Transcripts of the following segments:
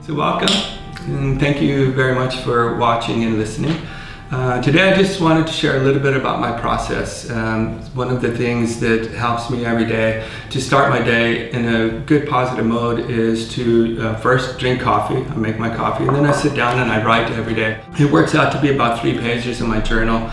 So welcome, and thank you very much for watching and listening. Today I just wanted to share a little bit about my process. One of the things that helps me every day to start my day in a good positive mode is to first drink coffee. I make my coffee and then I sit down and I write every day. It works out to be about 3 pages in my journal.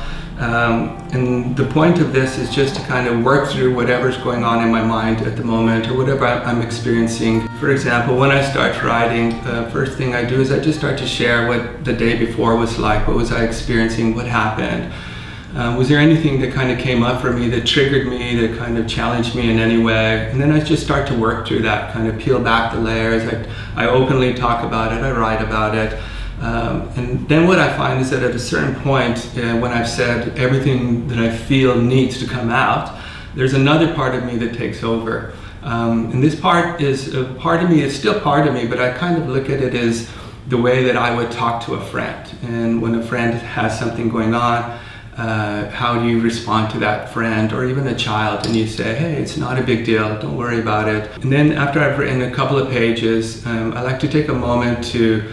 And the point of this is just to kind of work through whatever's going on in my mind at the moment or whatever I'm experiencing. For example, when I start writing, the first thing I do is I just start to share what the day before was like. What was I experiencing? What happened? Was there anything that kind of came up for me that triggered me, that kind of challenged me in any way? And then I just start to work through that, kind of peel back the layers. I openly talk about it, I write about it. And then what I find is that at a certain point, when I've said everything that I feel needs to come out, there's another part of me that takes over. And this part is a part of me, it's still part of me, but I kind of look at it as the way that I would talk to a friend. And when a friend has something going on, how do you respond to that friend, or even a child, and you say, hey, it's not a big deal, don't worry about it. And then after I've written a couple of pages, I like to take a moment to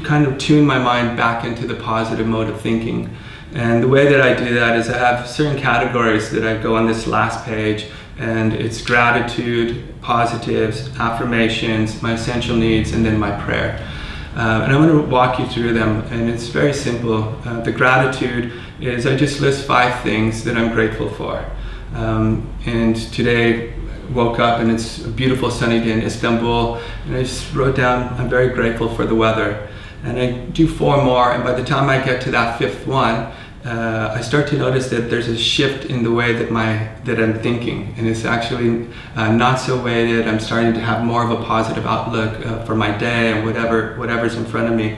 kind of tune my mind back into the positive mode of thinking. And the way that I do that is I have certain categories that I go on this last page, and it's gratitude, positives, affirmations, my essential needs, and then my prayer. And I'm going to walk you through them, and it's very simple. The gratitude is I just list 5 things that I'm grateful for. And today woke up and it's a beautiful sunny day in Istanbul, and I just wrote down I'm very grateful for the weather. And I do 4 more, and by the time I get to that 5th one, I start to notice that there's a shift in the way that I'm thinking, and it's actually not so weighted. I'm starting to have more of a positive outlook for my day and whatever's in front of me.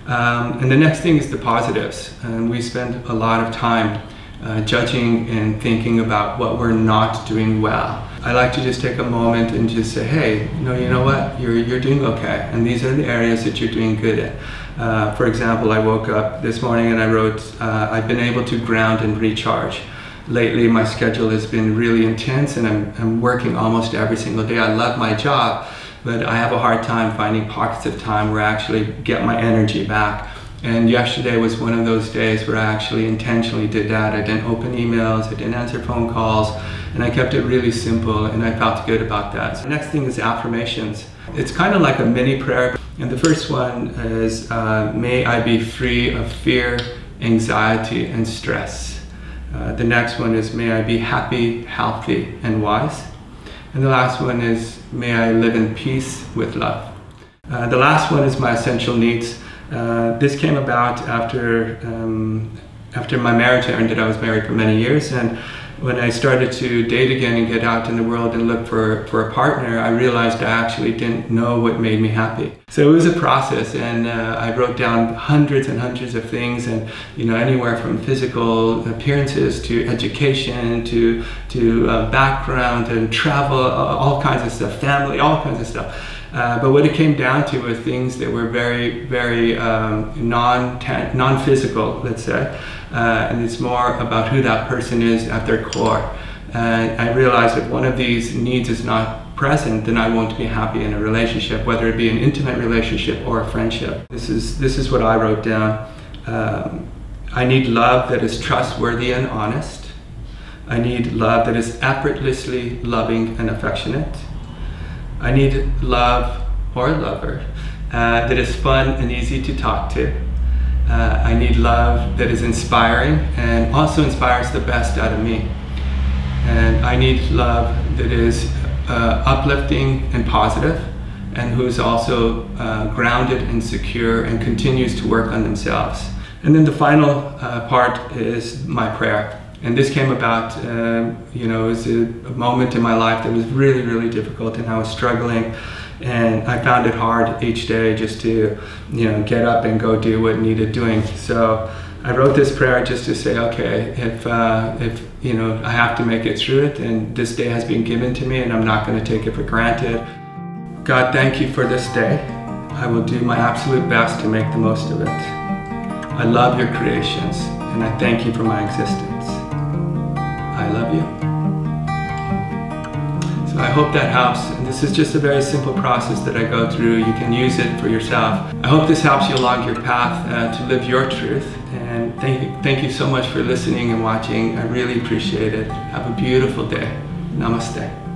And the next thing is the positives, and we spend a lot of time judging and thinking about what we're not doing well. I like to just take a moment and just say, hey, you know what, you're doing okay, and these are the areas that you're doing good at. For example, I woke up this morning and I wrote, I've been able to ground and recharge. Lately, my schedule has been really intense, and I'm working almost every single day. I love my job, but I have a hard time finding pockets of time where I actually get my energy back. And yesterday was one of those days where I actually intentionally did that. I didn't open emails, I didn't answer phone calls, and I kept it really simple, and I felt good about that. So the next thing is affirmations. It's kind of like a mini prayer, and the first one is, may I be free of fear, anxiety, and stress. The next one is, may I be happy, healthy, and wise. And the last one is, may I live in peace with love. The last one is my essential needs. This came about after my marriage ended. I was married for many years, and when I started to date again and get out in the world and look for a partner, I realized I actually didn't know what made me happy. So it was a process, and I wrote down hundreds and hundreds of things, and anywhere from physical appearances to education to background and travel, all kinds of stuff, family, all kinds of stuff. But what it came down to were things that were very, very non-physical, let's say. And it's more about who that person is at their core. And I realized if one of these needs is not present, then I won't be happy in a relationship, whether it be an intimate relationship or a friendship. This is what I wrote down. I need love that is trustworthy and honest. I need love that is effortlessly loving and affectionate. I need love or a lover that is fun and easy to talk to. I need love that is inspiring and also inspires the best out of me. And I need love that is uplifting and positive, and who's also grounded and secure and continues to work on themselves. And then the final part is my prayer. And this came about, it was a moment in my life that was really, really difficult, and I was struggling, and I found it hard each day just to, get up and go do what needed doing. So I wrote this prayer just to say, okay, if I have to make it through it, and this day has been given to me, and I'm not going to take it for granted. God, thank you for this day. I will do my absolute best to make the most of it. I love your creations, and I thank you for my existence. I love you. So I hope that helps. And this is just a very simple process that I go through. You can use it for yourself. I hope this helps you along your path to live your truth. And thank you so much for listening and watching. I really appreciate it. Have a beautiful day. Namaste.